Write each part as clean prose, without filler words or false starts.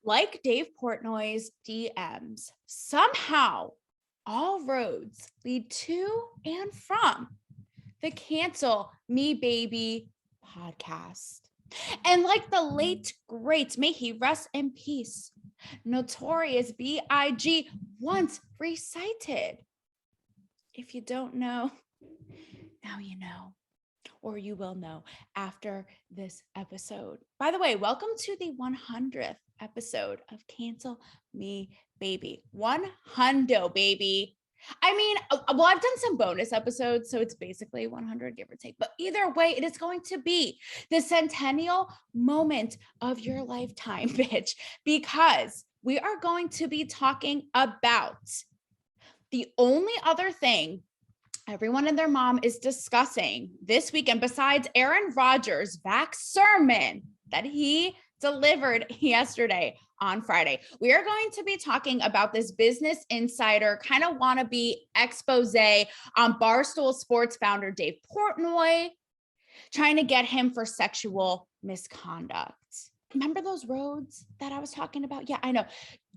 Like Dave Portnoy's DMs, somehow all roads lead to and from the Cancel Me Baby podcast. And like the late great, may he rest in peace, Notorious B.I.G. once recited. If you don't know, now you know, or you will know after this episode. By the way, welcome to the 100th episode of Cancel Me Baby. 100, baby. I mean, well, I've done some bonus episodes, so it's basically 100, give or take. But either way, it is going to be the centennial moment of your lifetime, bitch, because we are going to be talking about the only other thing everyone and their mom is discussing this weekend, besides Aaron Rodgers' back sermon that he delivered yesterday on Friday. We are going to be talking about this Business Insider kind of wannabe expose on Barstool Sports founder Dave Portnoy, trying to get him for sexual misconduct. Remember those roads that I was talking about? Yeah, I know.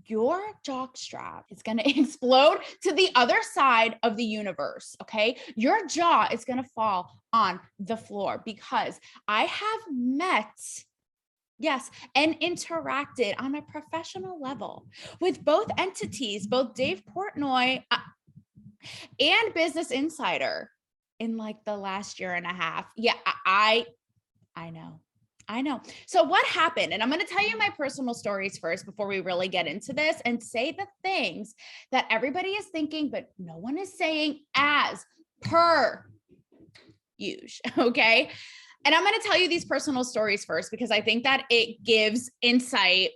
Your jock strap is going to explode to the other side of the universe, okay? Your jaw is going to fall on the floor because I have met, yes, and interacted on a professional level with both entities, both Dave Portnoy and Business Insider in like the last year and a half. Yeah, I know. So what happened? And I'm going to tell you my personal stories first before we really get into this and say the things that everybody is thinking, but no one is saying as per usual. Okay. And I'm going to tell you these personal stories first, because I think that it gives insight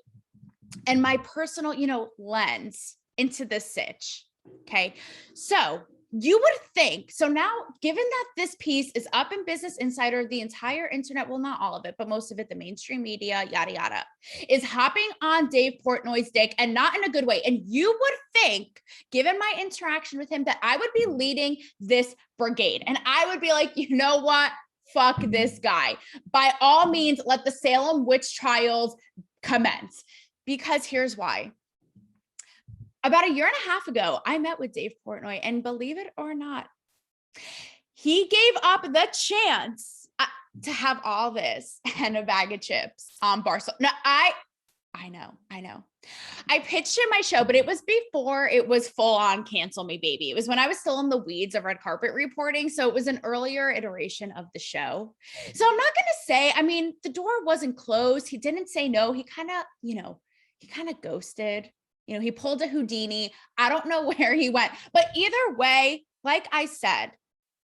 and my personal, lens into this sitch. Okay. So you would think, so now, given that this piece is up in Business Insider, the entire internet, well, not all of it, but most of it, the mainstream media, yada, yada, is hopping on Dave Portnoy's dick, and not in a good way. And you would think, given my interaction with him, that I would be leading this brigade. And I would be like, you know what? Fuck this guy. By all means, let the Salem witch trials commence. Because here's why. About a year and a half ago, I met with Dave Portnoy, and believe it or not, he gave up the chance to have all this and a bag of chips on Barstool. Now, I know. I pitched him my show, but it was before it was full on Cancel Me Baby. It was when I was still in the weeds of red carpet reporting. So it was an earlier iteration of the show. So I'm not going to say, the door wasn't closed. He didn't say no. He kind of ghosted. He pulled a Houdini. I don't know where he went, but either way, like I said,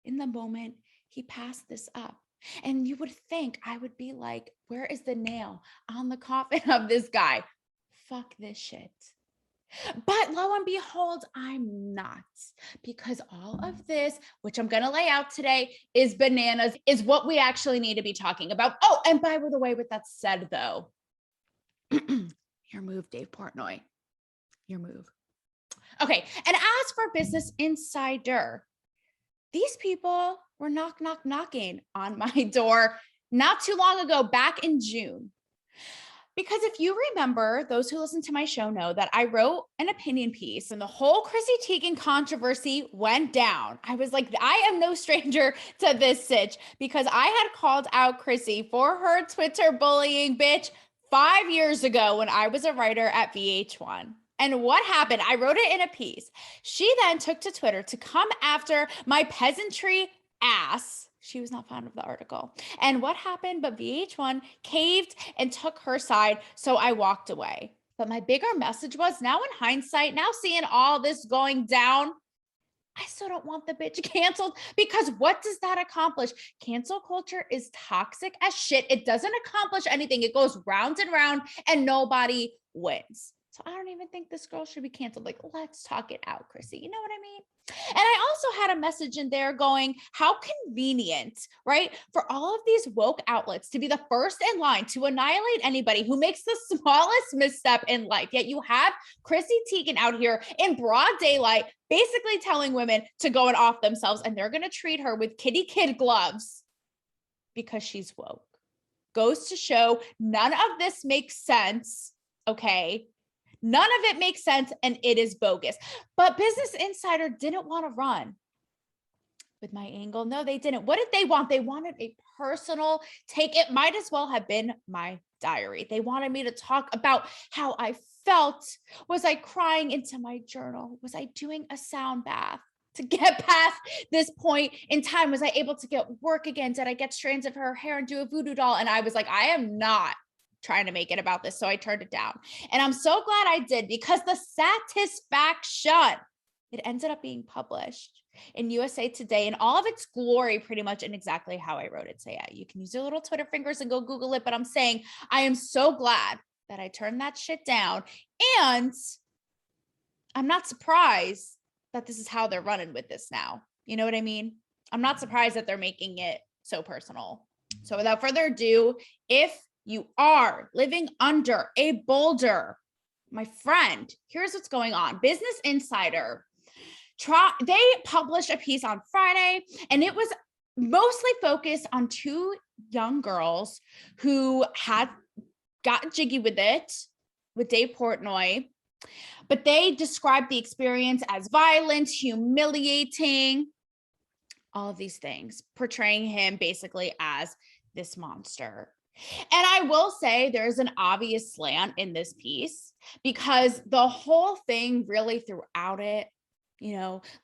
in the moment, he passed this up. And you would think I would be like, where is the nail on the coffin of this guy? Fuck this shit. But lo and behold, I'm not, because all of this, which I'm going to lay out today, is bananas, is what we actually need to be talking about. Oh, and by the way, with that said, though, your move, Dave Portnoy. Your move. Okay. And as for Business Insider, these people were knocking on my door not too long ago, back in June. Because if you remember, those who listen to my show know that I wrote an opinion piece and the whole Chrissy Teigen controversy went down. I was like, I am no stranger to this sitch, because I had called out Chrissy for her Twitter bullying, bitch, 5 years ago when I was a writer at VH1. And what happened? I wrote it in a piece. She then took to Twitter to come after my peasantry ass. She was not fond of the article. And what happened? But VH1 caved and took her side. So I walked away. But my bigger message was, now in hindsight, now seeing all this going down, I still don't want the bitch canceled, because what does that accomplish? Cancel culture is toxic as shit. It doesn't accomplish anything. It goes round and round and nobody wins. So I don't even think this girl should be canceled. Like, let's talk it out, Chrissy. You know what I mean? And I also had a message in there going, how convenient, right? For all of these woke outlets to be the first in line to annihilate anybody who makes the smallest misstep in life. Yet you have Chrissy Teigen out here in broad daylight, basically telling women to go and off themselves, and they're going to treat her with kitty kid gloves because she's woke. Goes to show none of this makes sense. Okay. None of it makes sense and it is bogus. But Business Insider didn't want to run with my angle. No, they didn't. What did they want? They wanted a personal take. It might as well have been my diary. They wanted me to talk about how I felt. Was I crying into my journal? Was I doing a sound bath to get past this point in time? Was I able to get work again? Did I get strands of her hair and do a voodoo doll? And I was like, I am not trying to make it about this. So I turned it down. And I'm so glad I did, because the satisfaction, it ended up being published in USA Today in all of its glory, pretty much in exactly how I wrote it. So yeah, you can use your little Twitter fingers and go Google it. But I'm saying I am so glad that I turned that shit down. And I'm not surprised that this is how they're running with this now. You know what I mean? I'm not surprised that they're making it so personal. So without further ado, if you are living under a boulder, my friend, here's what's going on. Business Insider, they published a piece on Friday, and it was mostly focused on two young girls who had gotten jiggy with it with Dave Portnoy, but they described the experience as violent, humiliating, all of these things, portraying him basically as this monster. And I will say there's an obvious slant in this piece, because the whole thing really throughout it,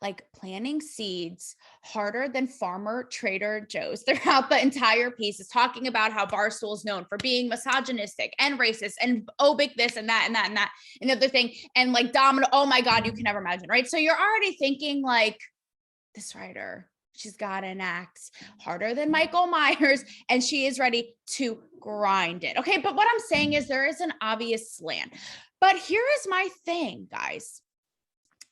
like planting seeds harder than farmer Trader Joe's throughout the entire piece, is talking about how Barstool is known for being misogynistic and racist and obic this and that and that and that and the other thing. And like Domino, oh my God, you can never imagine, right? So you're already thinking like, this writer, she's got an axe harder than Michael Myers, and she is ready to grind it. Okay, but what I'm saying is there is an obvious slant. But here is my thing, guys.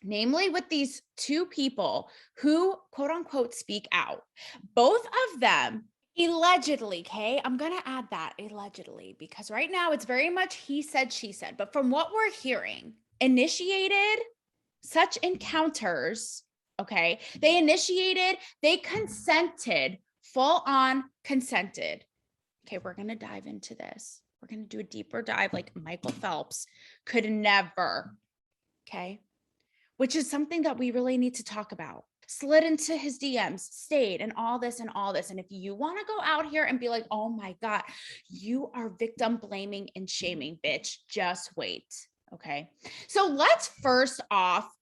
Namely, with these two people who, quote unquote, speak out, both of them allegedly, okay, I'm going to add that allegedly, because right now it's very much he said, she said. But from what we're hearing, initiated such encounters. Okay. They consented, full on consented. Okay. We're going to dive into this. We're going to do a deeper dive like Michael Phelps could never. Okay. Which is something that we really need to talk about. Slid into his DMs, stayed, and all this and all this. And if you want to go out here and be like, oh my God, you are victim blaming and shaming, bitch, just wait. Okay. So let's first off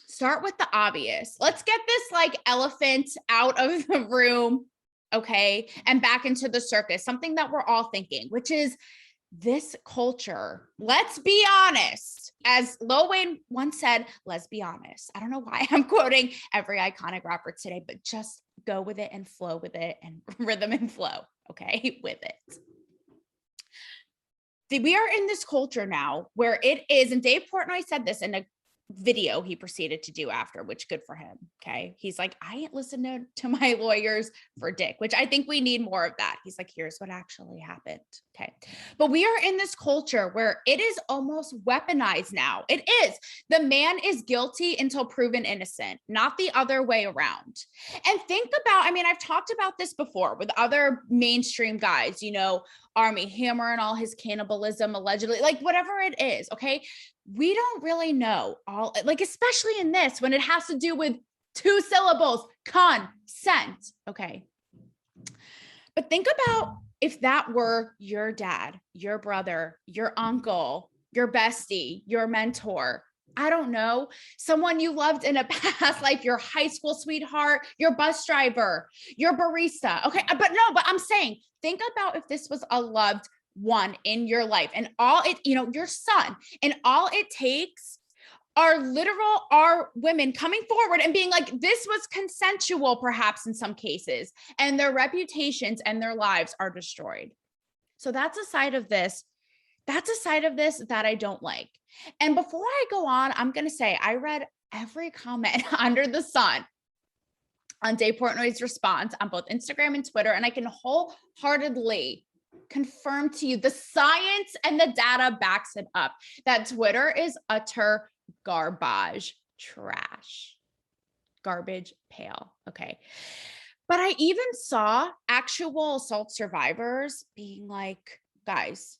start with the obvious. Let's get this like elephant out of the room, okay, and back into the circus, something that we're all thinking, which is this culture. Let's be honest. As Lil Wayne once said, let's be honest. I don't know why I'm quoting every iconic rapper today, but just go with it and flow with it and rhythm and flow, okay, with it. We are in this culture now where it is, and Dave Portnoy said this in a video he proceeded to do after, which good for him. Okay. He's like, I ain't listening to my lawyers for dick, which I think we need more of that. He's like, here's what actually happened. Okay. But we are in this culture where it is almost weaponized now. It is. The man is guilty until proven innocent, not the other way around. And think about, I've talked about this before with other mainstream guys, Army Hammer and all his cannibalism, allegedly, like whatever it is. Okay. We don't really know all, like, especially in this, when it has to do with 2 syllables, consent. Okay. But think about if that were your dad, your brother, your uncle, your bestie, your mentor, I don't know, someone you loved in a past life, your high school sweetheart, your bus driver, your barista. Okay. But I'm saying, think about if this was a loved one in your life and all it, your son, and all it takes are women coming forward and being like, this was consensual, perhaps in some cases, and their reputations and their lives are destroyed. So that's a side of this. That I don't like. And before I go on, I'm going to say I read every comment under the sun on Dave Portnoy's response on both Instagram and Twitter, and I can wholeheartedly confirm to you the science and the data backs it up that Twitter is utter garbage trash, garbage pail. Okay. But I even saw actual assault survivors being like, guys,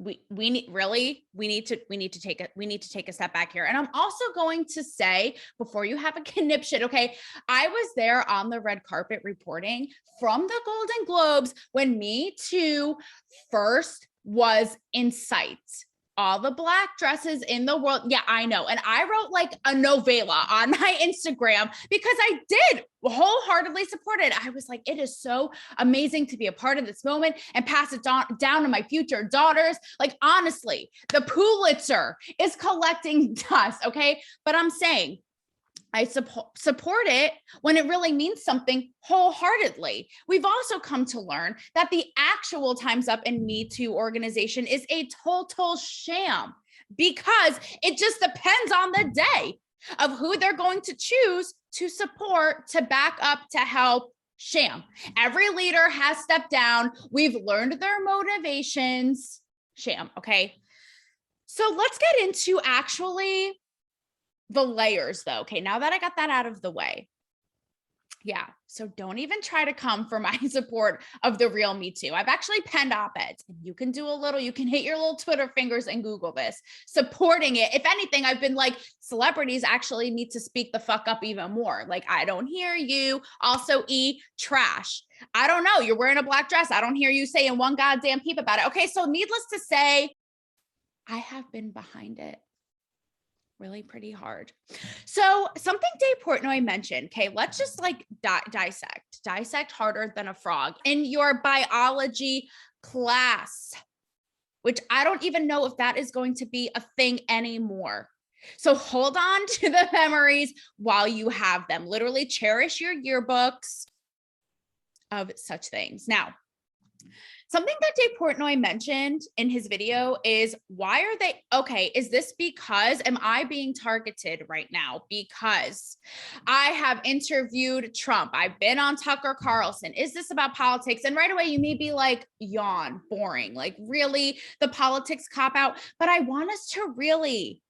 we need to take a step back here. And I'm also going to say, before you have a conniption, okay, I was there on the red carpet reporting from the Golden Globes when Me Too first was in sight. All the Black dresses in the world. Yeah, I know. And I wrote like a novella on my Instagram because I did wholeheartedly support it. I was like, it is so amazing to be a part of this moment and pass it down to my future daughters. Like, honestly, the Pulitzer is collecting dust. Okay. But I'm saying, I support it when it really means something wholeheartedly. We've also come to learn that the actual Time's Up and Me Too organization is a total sham because it just depends on the day of who they're going to choose to support, to back up, to help. Sham. Every leader has stepped down. We've learned their motivations. Sham. Okay. So let's get into actually the layers though. Okay. Now that I got that out of the way. Yeah. So don't even try to come for my support of the real Me Too. I've actually penned op-eds and you can hit your little Twitter fingers and Google this, supporting it. If anything, I've been like, celebrities actually need to speak the fuck up even more. Like, I don't hear you. Also, trash. I don't know. You're wearing a black dress. I don't hear you saying one goddamn peep about it. Okay. So needless to say, I have been behind it really pretty hard. So something Dave Portnoy mentioned, okay, let's just like dissect harder than a frog in your biology class, which I don't even know if that is going to be a thing anymore. So hold on to the memories while you have them. Literally cherish your yearbooks of such things. Now, something that Dave Portnoy mentioned in his video is, is this because, am I being targeted right now? Because I have interviewed Trump. I've been on Tucker Carlson. Is this about politics? And right away, you may be like, yawn, boring. Like, really, the politics cop out. But I want us to really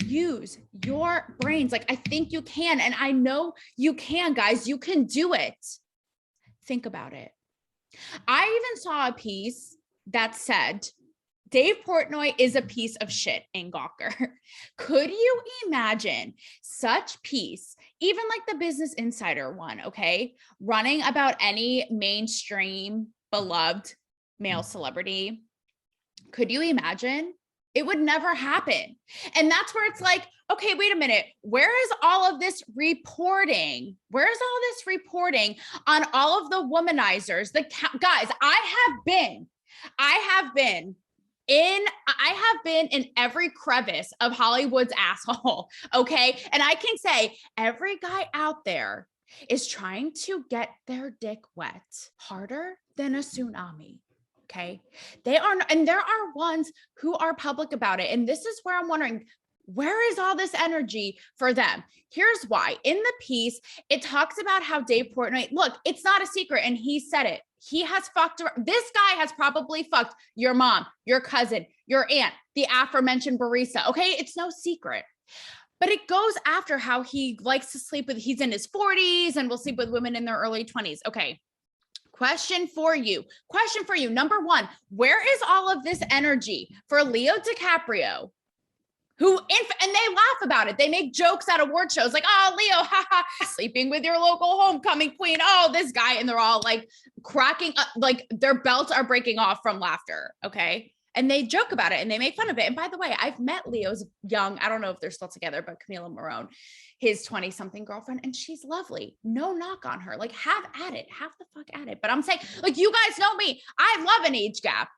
use your brains. Like, I think you can. And I know you can, guys. You can do it. Think about it. I even saw a piece that said, Dave Portnoy is a piece of shit in Gawker. Could you imagine such piece, even like the Business Insider one, okay, running about any mainstream beloved male celebrity? Could you imagine? It would never happen. And that's where it's like, okay, wait a minute. Where is all of this reporting? Where is all this reporting on all of the womanizers? Guys, I have been in every crevice of Hollywood's asshole. Okay. And I can say every guy out there is trying to get their dick wet harder than a tsunami. Okay. And there are ones who are public about it. And this is where I'm wondering, where is all this energy for them? Here's why. In the piece, it talks about how Dave Portnoy, look, it's not a secret. And he said it. He has fucked. This guy has probably fucked your mom, your cousin, your aunt, the aforementioned barista. Okay. It's no secret. But it goes after how he likes to sleep with, he's in his 40s and will sleep with women in their early 20s. Okay. Question for you. Number one, where is all of this energy for Leo DiCaprio? And they laugh about it. They make jokes at award shows like, oh, Leo, haha, sleeping with your local homecoming queen. Oh, this guy. And they're all like cracking up, like their belts are breaking off from laughter. Okay. And they joke about it and they make fun of it. And by the way, I've met Leo's young, I don't know if they're still together, but Camila Morone, his 20-something girlfriend, and she's lovely. No knock on her. Like, have at it. Have the fuck at it. But I'm saying, like, you guys know me. I love an age gap.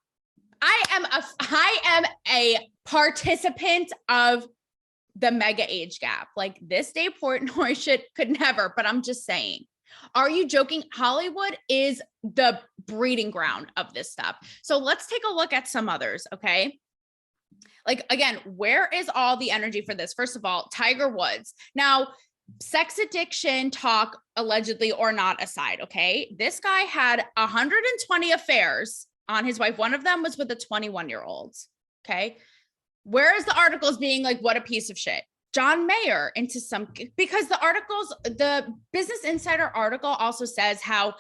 I am a participant of the mega age gap. Like, this Dave Portnoy shit could never, but I'm just saying. Are you joking? Hollywood is the breeding ground of this stuff. So let's take a look at some others, okay? Like, again, where is all the energy for this? First of all, Tiger Woods. Now, sex addiction talk, allegedly or not aside, okay? This guy had 120 affairs on his wife. One of them was with a 21-year-old, okay? Where is the articles being like, what a piece of shit? John Mayer because the Business Insider article also says how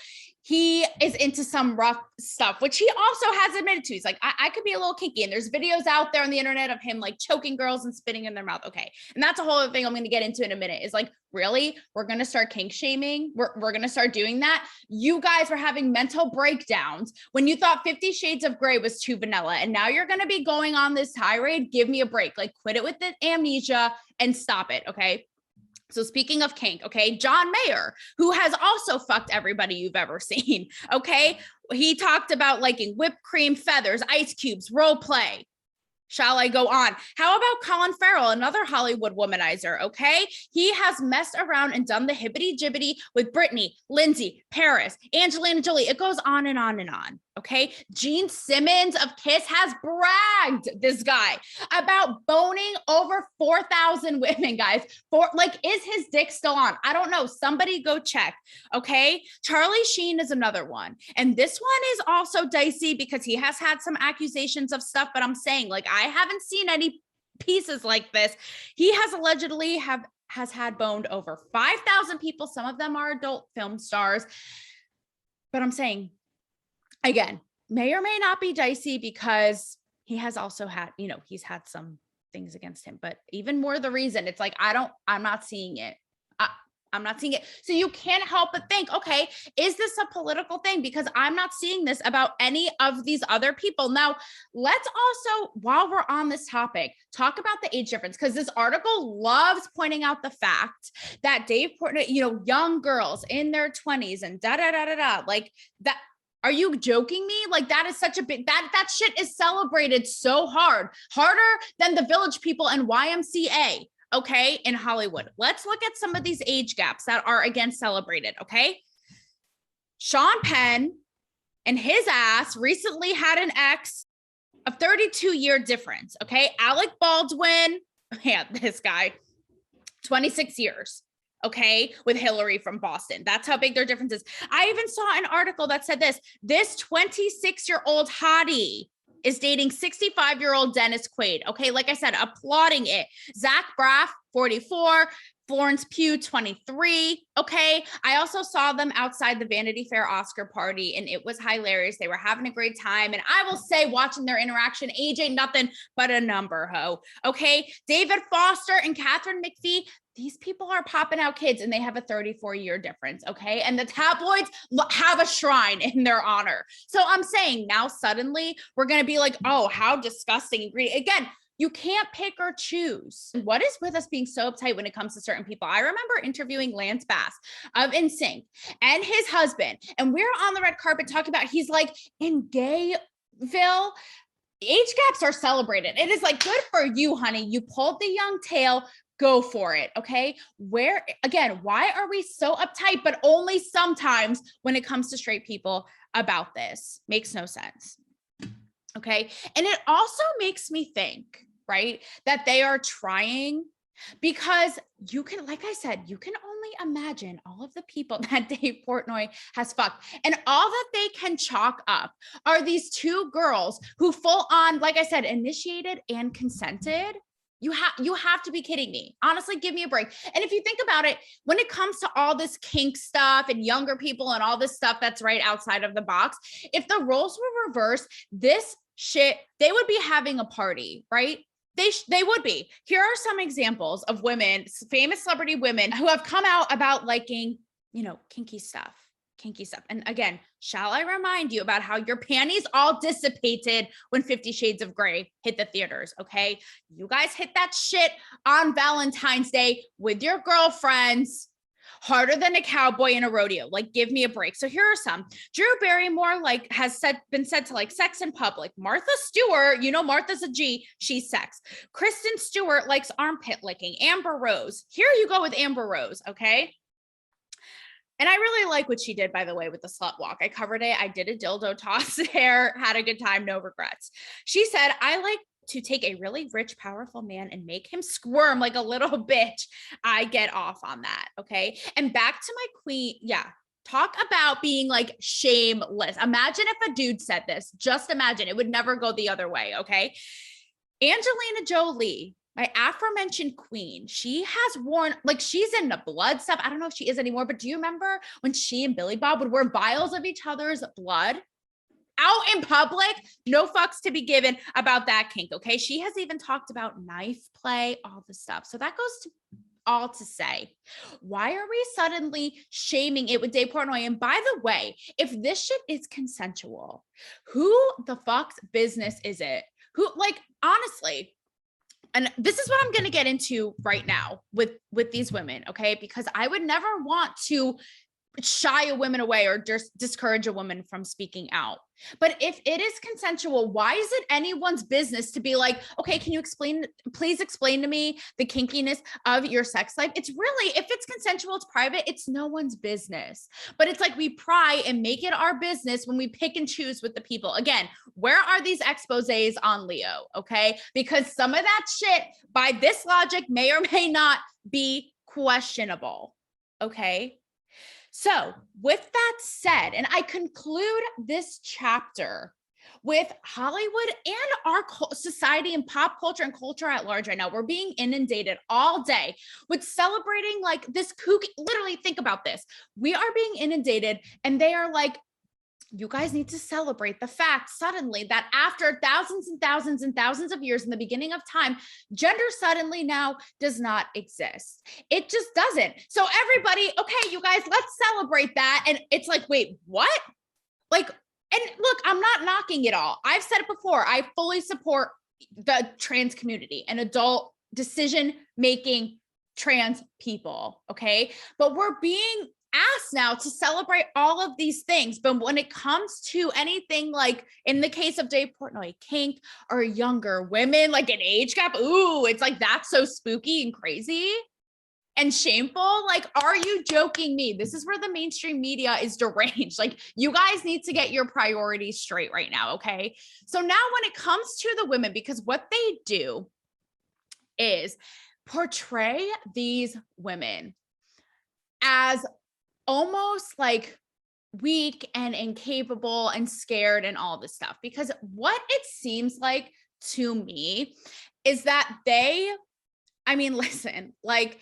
he is into some rough stuff, which he also has admitted to. He's like, I could be a little kinky. And there's videos out there on the internet of him like choking girls and spitting in their mouth. Okay. And that's a whole other thing I'm going to get into in a minute is like, really? We're going to start kink shaming. We're going to start doing that. You guys were having mental breakdowns when you thought 50 Shades of Grey was too vanilla. And now you're going to be going on this tirade. Give me a break. Like quit it with the amnesia and stop it. Okay. So speaking of kink, okay, John Mayer, who has also fucked everybody you've ever seen, okay? He talked about liking whipped cream, feathers, ice cubes, role play. Shall I go on? How about Colin Farrell, another Hollywood womanizer, okay? He has messed around and done the hibbity-jibbity with Britney, Lindsay, Paris, Angelina Jolie. It goes on and on and on, okay? Gene Simmons of Kiss has bragged, this guy, about boning over 4,000 women, guys. Is his dick still on? I don't know. Somebody go check, okay? Charlie Sheen is another one. And this one is also dicey because he has had some accusations of stuff, but I'm saying, like, I haven't seen any pieces like this. He has allegedly has had boned over 5,000 people. Some of them are adult film stars. But I'm saying, again, may or may not be dicey because he has also had, he's had some things against him, but even more the reason it's like, I'm not seeing it. I'm not seeing it. So you can't help but think, okay, is this a political thing? Because I'm not seeing this about any of these other people. Now, let's also, while we're on this topic, talk about the age difference, because this article loves pointing out the fact that Dave Portnoy, young girls in their 20s and like that. Are you joking me? Like that is such a big, that shit is celebrated so hard, harder than the Village People and YMCA. Okay, in Hollywood. Let's look at some of these age gaps that are again celebrated, okay? Sean Penn and his ass recently had an ex of 32-year difference, okay? Alec Baldwin, this guy, 26 years, okay, with Hillary from Boston. That's how big their difference is. I even saw an article that said this 26-year-old hottie is dating 65-year-old Dennis Quaid. Okay, like I said, applauding it. Zach Braff, 44, Florence Pugh, 23. Okay, I also saw them outside the Vanity Fair Oscar party, and it was hilarious. They were having a great time, and I will say, watching their interaction, age ain't nothing but a number, ho. Okay, David Foster and Catherine McPhee, these people are popping out kids and they have a 34-year difference, okay? And the tabloids have a shrine in their honor. So I'm saying now suddenly we're going to be like, oh, how disgusting and greedy. Again, you can't pick or choose. What is with us being so uptight when it comes to certain people? I remember interviewing Lance Bass of NSYNC and his husband, and we're on the red carpet talking about, he's like, in Gayville, age gaps are celebrated. It is like, good for you, honey. You pulled the young tail. Go for it. Okay. Why are we so uptight, but only sometimes when it comes to straight people about this? Makes no sense. Okay. And it also makes me think, right, that they are trying, because you can, like I said, you can only imagine all of the people that Dave Portnoy has fucked. And all that they can chalk up are these two girls who full on, like I said, initiated and consented. You have to be kidding me. Honestly, give me a break. And if you think about it, when it comes to all this kink stuff and younger people and all this stuff that's right outside of the box, if the roles were reversed, this shit, they would be having a party, right? They would be. Here are some examples of women, famous celebrity women who have come out about liking, kinky stuff. And again, shall I remind you about how your panties all dissipated when 50 Shades of Grey hit the theaters, okay? You guys hit that shit on Valentine's Day with your girlfriends harder than a cowboy in a rodeo. Like, give me a break. So here are some. Drew Barrymore, been said to like sex in public. Martha Stewart, Martha's a G, she's sex. Kristen Stewart likes armpit licking. Amber Rose. Here you go with Amber Rose, okay? And I really like what she did, by the way, with the slut walk. I covered it. I did a dildo toss there, had a good time, no regrets. She said, I like to take a really rich, powerful man and make him squirm like a little bitch. I get off on that, okay? And back to my queen, talk about being like shameless. Imagine if a dude said this. Just imagine. It would never go the other way, okay? Angelina Jolie my aforementioned queen, she has worn, like, she's in the blood stuff. I don't know if she is anymore, but do you remember when she and Billy Bob would wear vials of each other's blood out in public? No fucks to be given about that kink. Okay. She has even talked about knife play, all the stuff. So that goes to all to say, why are we suddenly shaming it with Dave Portnoy? And by the way, if this shit is consensual, who the fuck's business is it? Who, like, honestly, and this is what I'm going to get into right now with these women, okay? Because I would never want to shy a woman away or discourage a woman from speaking out. But if it is consensual, why is it anyone's business to be like, okay, can you please explain to me the kinkiness of your sex life? It's really, if it's consensual, it's private, it's no one's business. But it's like we pry and make it our business when we pick and choose with the people. Again, where are these exposés on Leo? Okay. Because some of that shit by this logic may or may not be questionable. Okay. So with that said, and I conclude this chapter with Hollywood and our society and pop culture and culture at large right now. We're being inundated all day with celebrating like this kooky, literally think about this. We are being inundated and they are like, you guys need to celebrate the fact suddenly that after thousands and thousands and thousands of years in the beginning of time, gender suddenly now does not exist. It just doesn't. So everybody, okay, you guys, let's celebrate that. And it's like, wait, what? Like, and look, I'm not knocking it all. I've said it before. I fully support the trans community and adult decision-making trans people. Okay. But we're being asked now to celebrate all of these things. But when it comes to anything like in the case of Dave Portnoy, kink or younger women, like an age gap, ooh, it's like that's so spooky and crazy and shameful. Like, are you joking me? This is where the mainstream media is deranged. Like, you guys need to get your priorities straight right now. Okay. So now when it comes to the women, because what they do is portray these women as almost like weak and incapable and scared and all this stuff. Because what it seems like to me is that listen, like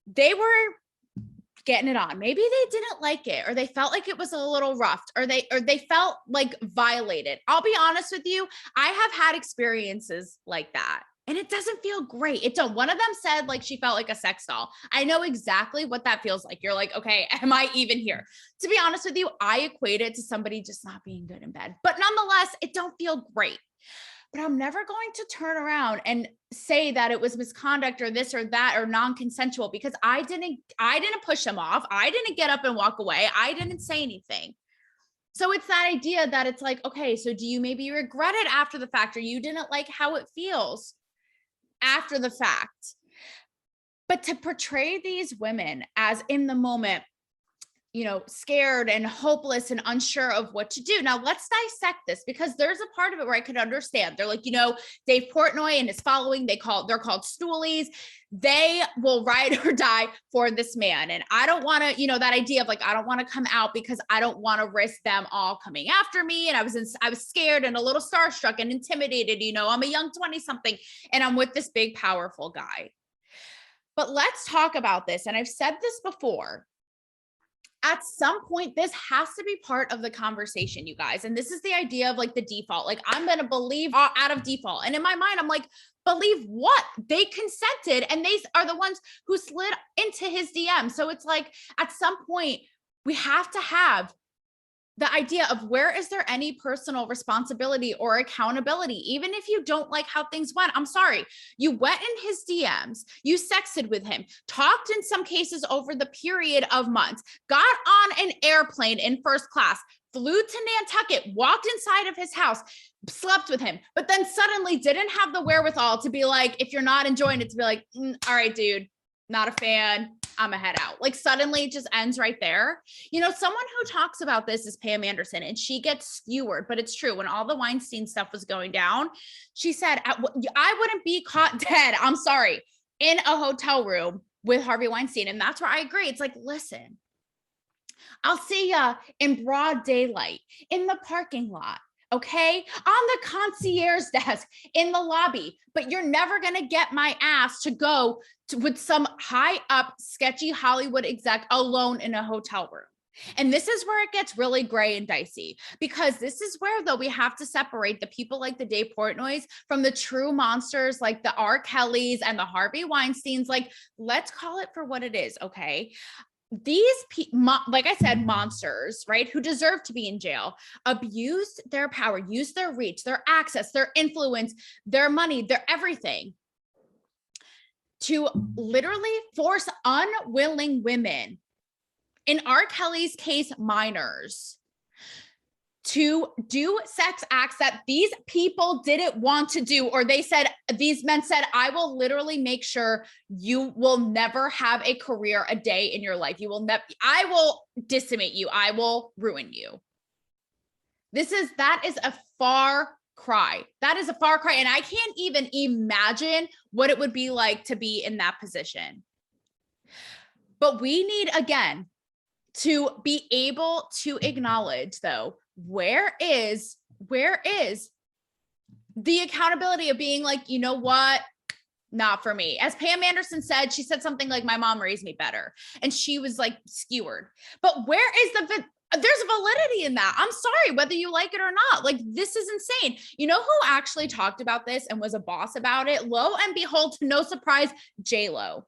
they were getting it on. Maybe they didn't like it, or they felt like it was a little rough, or they felt like violated. I'll be honest with you. I have had experiences like that. And it doesn't feel great. One of them said like she felt like a sex doll. I know exactly what that feels like. You're like, okay, am I even here? To be honest with you, I equate it to somebody just not being good in bed. But nonetheless, it don't feel great. But I'm never going to turn around and say that it was misconduct or this or that or non-consensual, because I didn't push them off. I didn't get up and walk away. I didn't say anything. So it's that idea that it's like, okay, so do you maybe regret it after the fact, or you didn't like how it feels after the fact? But to portray these women as in the moment, scared and hopeless and unsure of what to do. Now let's dissect this, because there's a part of it where I could understand. They're like, Dave Portnoy and his following, they're called stoolies. They will ride or die for this man. And I don't want to, that idea of like, I don't want to come out because I don't want to risk them all coming after me. And I was scared and a little starstruck and intimidated. I'm a young 20 something and I'm with this big, powerful guy. But let's talk about this. And I've said this before. At some point, this has to be part of the conversation, you guys. And this is the idea of like the default. Like, I'm going to believe out of default. And in my mind, I'm like, believe what? They consented and they are the ones who slid into his DM. So it's like, at some point, we have to have the idea of where is there any personal responsibility or accountability, even if you don't like how things went. I'm sorry. You went in his DMs, you sexted with him, talked in some cases over the period of months, got on an airplane in first class, flew to Nantucket, walked inside of his house, slept with him, but then suddenly didn't have the wherewithal to be like, if you're not enjoying it, to be like, all right, dude, not a fan. I'm a head out. Like suddenly it just ends right there. Someone who talks about this is Pam Anderson, and she gets skewered, but it's true. When all the Weinstein stuff was going down, she said, I wouldn't be caught dead, I'm sorry, in a hotel room with Harvey Weinstein. And that's where I agree. It's like, listen, I'll see ya in broad daylight in the parking lot, okay, on the concierge desk in the lobby, but you're never going to get my ass to go with some high up sketchy Hollywood exec alone in a hotel room. And this is where it gets really gray and dicey, because this is where, though, we have to separate the people like the Dave Portnoys from the true monsters like the R. Kellys and the Harvey Weinsteins. Like, let's call it for what it is, okay? These like I said, monsters, right, who deserve to be in jail, abused their power, used their reach, their access, their influence, their money, their everything to literally force unwilling women, in R. Kelly's case, minors, to do sex acts that these people didn't want to do, or these men said, I will literally make sure you will never have a career a day in your life. I will decimate you. I will ruin you. That is a far cry. That is a far cry. And I can't even imagine what it would be like to be in that position. But we need, again, to be able to acknowledge, though, where is the accountability of being like, you know what? Not for me. As Pam Anderson said, she said something like, my mom raised me better. And she was like skewered. But where is there's a validity in that. I'm sorry, whether you like it or not. Like, this is insane. You know who actually talked about this and was a boss about it? Lo and behold, to no surprise, J-Lo.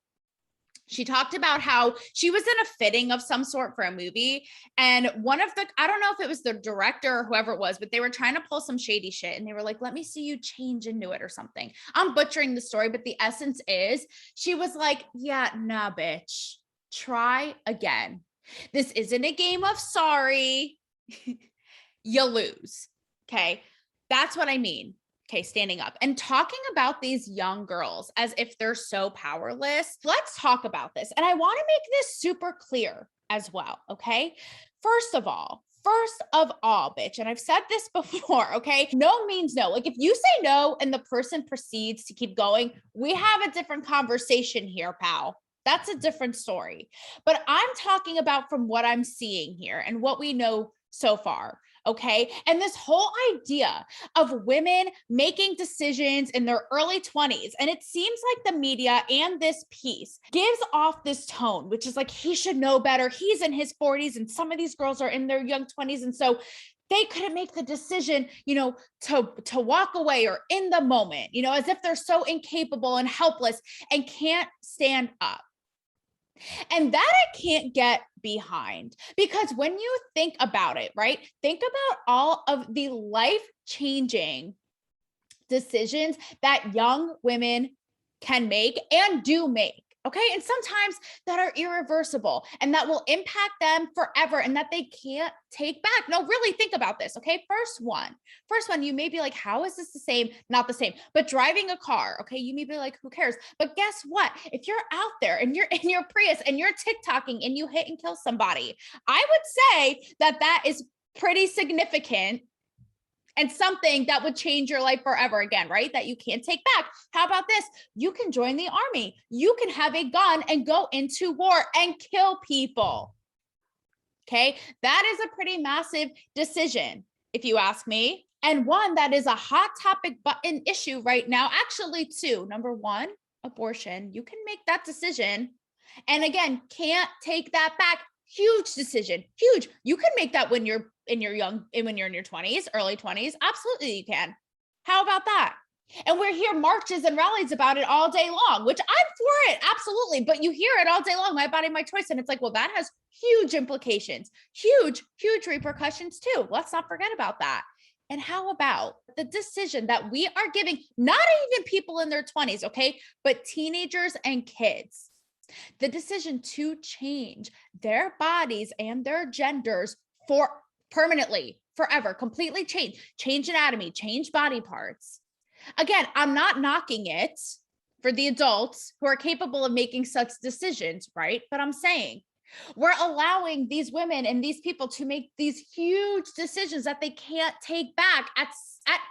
She talked about how she was in a fitting of some sort for a movie. And I don't know if it was the director or whoever it was, but they were trying to pull some shady shit. And they were like, let me see you change into it or something. I'm butchering the story, but the essence is she was like, yeah, nah, bitch, try again. This isn't a game of sorry. You lose. Okay. That's what I mean. Okay, standing up and talking about these young girls as if they're so powerless. Let's talk about this. And I want to make this super clear as well, okay? First of all, bitch, and I've said this before, okay? No means no. Like, if you say no and the person proceeds to keep going, we have a different conversation here, pal. That's a different story. But I'm talking about from what I'm seeing here and what we know so far. Okay. And this whole idea of women making decisions in their early 20s. And it seems like the media and this piece gives off this tone, which is like, he should know better. He's in his 40s and some of these girls are in their young 20s. And so they couldn't make the decision, to walk away or in the moment, as if they're so incapable and helpless and can't stand up. And that I can't get behind, because when you think about it, right? Think about all of the life-changing decisions that young women can make and do make. Okay. And sometimes that are irreversible and that will impact them forever and that they can't take back. No, really think about this. Okay. First one, you may be like, how is this the same? Not the same, but driving a car. Okay. You may be like, who cares? But guess what? If you're out there and you're in your Prius and you're TikToking and you hit and kill somebody, I would say that is pretty significant and something that would change your life forever again, right? That you can't take back. How about this? You can join the army. You can have a gun and go into war and kill people. Okay. That is a pretty massive decision, if you ask me. And one that is a hot topic button issue right now. Actually, two. Number one, abortion. You can make that decision. And again, can't take that back. Huge decision. Huge. You can make that when you're in your 20s, early 20s. Absolutely you can. How about that? And we're here marches and rallies about it all day long, which I'm for it. Absolutely. But you hear it all day long, my body, my choice. And it's like, well, that has huge implications, huge repercussions too. Let's not forget about that. And how about the decision that we are giving, not even people in their 20s, okay, but teenagers and kids, the decision to change their bodies and their genders for permanently, forever, completely change anatomy, change body parts. Again, I'm not knocking it for the adults who are capable of making such decisions, right? But I'm saying we're allowing these women and these people to make these huge decisions that they can't take back at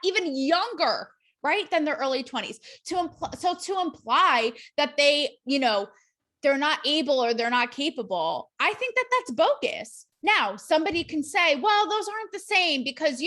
even younger, right, than their early 20s. To imply that they, they're not able or they're not capable, I think that that's bogus. Now, somebody can say, well, those aren't the same because,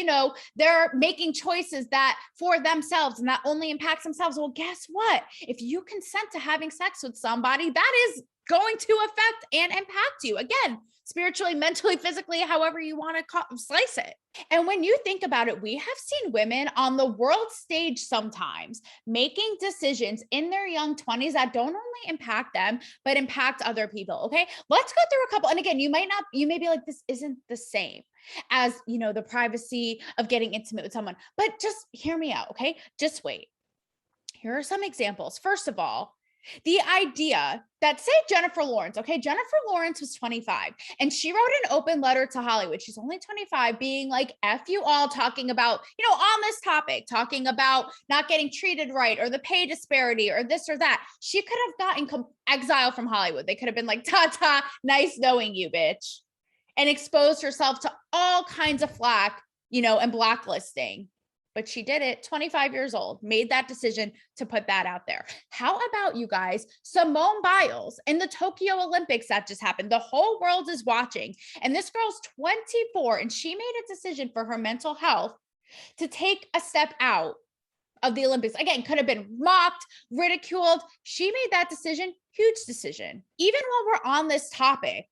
they're making choices that for themselves and that only impacts themselves. Well, guess what? If you consent to having sex with somebody, that is going to affect and impact you. Again, spiritually, mentally, physically, however you want to slice it. And when you think about it, we have seen women on the world stage sometimes making decisions in their young 20s that don't only impact them, but impact other people. Okay. Let's go through a couple. And again, you may be like, this isn't the same as, the privacy of getting intimate with someone, but just hear me out. Okay. Just wait. Here are some examples. First of all, the idea that, say, Jennifer Lawrence, okay, Jennifer Lawrence was 25 and she wrote an open letter to Hollywood. She's only 25, being like, F you all, talking about, on this topic, talking about not getting treated right or the pay disparity or this or that. She could have gotten exile from Hollywood. They could have been like, ta-ta, nice knowing you, bitch, and exposed herself to all kinds of flack, and blacklisting. But she did it, 25 years old, made that decision to put that out there. How about you guys, Simone Biles in the Tokyo Olympics that just happened? The whole world is watching. And this girl's 24 and she made a decision for her mental health to take a step out of the Olympics. Again, could have been mocked, ridiculed. She made that decision, huge decision. Even while we're on this topic,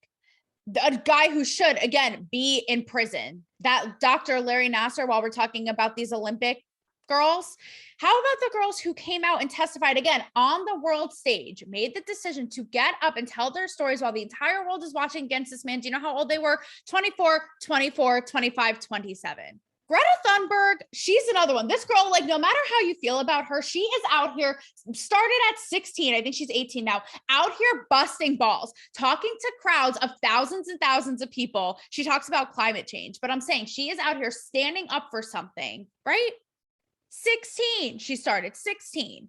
a guy who should, again, be in prison, that Dr. Larry Nassar, while we're talking about these Olympic girls, how about the girls who came out and testified again on the world stage, made the decision to get up and tell their stories while the entire world is watching against this man? Do you know how old they were? 24, 24, 25, 27. Greta Thunberg, she's another one. This girl, like, no matter how you feel about her, she is out here, started at 16. I think she's 18 now, out here busting balls, talking to crowds of thousands and thousands of people. She talks about climate change, but I'm saying she is out here standing up for something, right? 16, she started 16.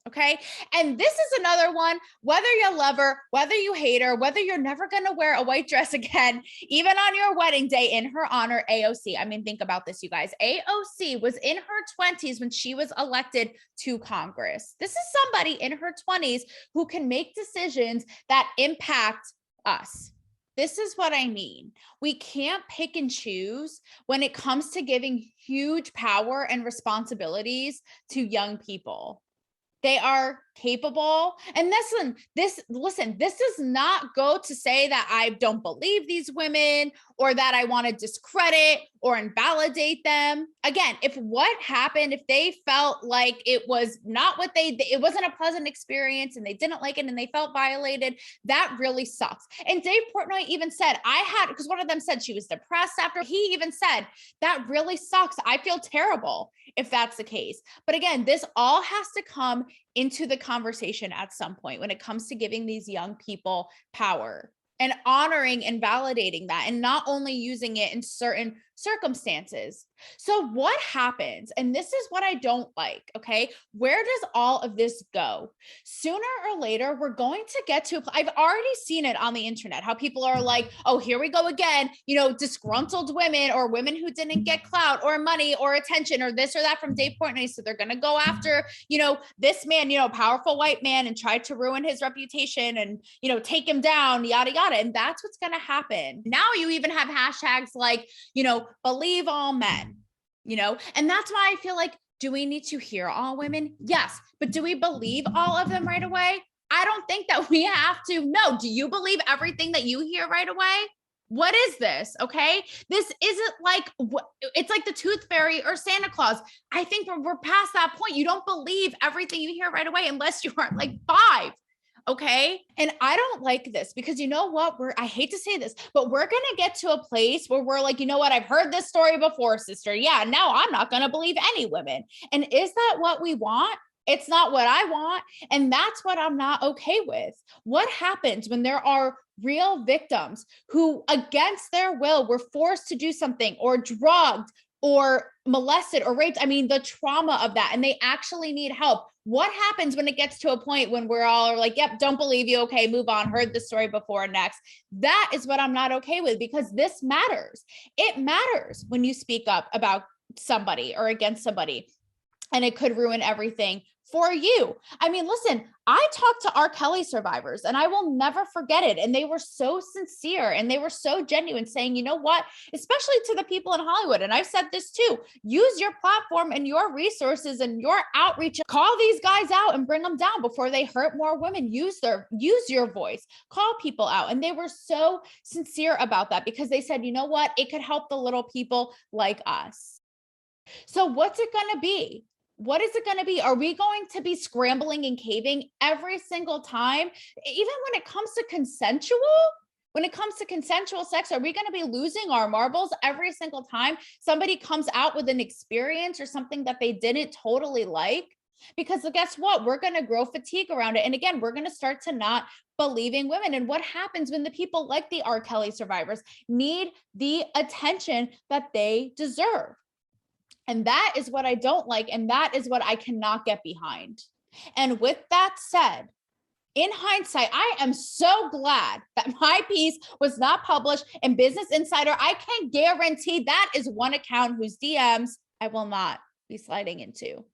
Okay. And this is another one, whether you love her, whether you hate her, whether you're never going to wear a white dress again, even on your wedding day, in her honor, AOC. I mean, think about this, you guys. AOC was in her 20s when she was elected to Congress. This is somebody in her 20s who can make decisions that impact us. This is what I mean. We can't pick and choose when it comes to giving huge power and responsibilities to young people. They are capable. And this does not go to say that I don't believe these women or that I want to discredit or invalidate them. Again, if what happened, if they felt like it was not what it wasn't a pleasant experience and they didn't like it and they felt violated, that really sucks. And Dave Portnoy even said, because one of them said she was depressed after. He even said, that really sucks. I feel terrible if that's the case. But again, this all has to come into the conversation at some point when it comes to giving these young people power and honoring and validating that, and not only using it in certain circumstances. So what happens? And this is what I don't like. Okay. Where does all of this go? Sooner or later, we're going to get to, I've already seen it on the internet, how people are like, oh, here we go again, disgruntled women or women who didn't get clout or money or attention or this or that from Dave Portnoy. So they're going to go after, this man, powerful white man, and try to ruin his reputation and, take him down, yada, yada. And that's what's going to happen. Now you even have hashtags like, believe all men, and that's why I feel like, do we need to hear all women? Yes. But do we believe all of them right away? I don't think that we have to. No. Do you believe everything that you hear right away? What is this? Okay. This isn't like, it's like the tooth fairy or Santa Claus. I think we're past that point. You don't believe everything you hear right away unless you are like 5. Okay. And I don't like this because you know what? I hate to say this, but we're going to get to a place where we're like, you know what? I've heard this story before, sister. Yeah. Now I'm not going to believe any women. And is that what we want? It's not what I want. And that's what I'm not okay with. What happens when there are real victims who, against their will, were forced to do something or drugged or molested or raped? I mean, the trauma of that, and they actually need help. What happens when it gets to a point when we're all are like, yep, don't believe you. Okay, move on. Heard the story before, next. That is what I'm not okay with, because this matters. It matters when you speak up about somebody or against somebody, and it could ruin everything for you. I mean, listen, I talked to R. Kelly survivors and I will never forget it. And they were so sincere and they were so genuine, saying, you know what, especially to the people in Hollywood. And I've said this too, use your platform and your resources and your outreach. Call these guys out and bring them down before they hurt more women. Use your voice, call people out. And they were so sincere about that because they said, you know what, it could help the little people like us. So what's it going to be? What is it going to be? Are we going to be scrambling and caving every single time? Even when it comes to consensual sex, are we going to be losing our marbles every single time somebody comes out with an experience or something that they didn't totally like? Because guess what? We're going to grow fatigue around it. And again, we're going to start to not believing women. And what happens when the people like the R. Kelly survivors need the attention that they deserve? And that is what I don't like. And that is what I cannot get behind. And with that said, in hindsight, I am so glad that my piece was not published in Business Insider. I can guarantee that is one account whose DMs I will not be sliding into.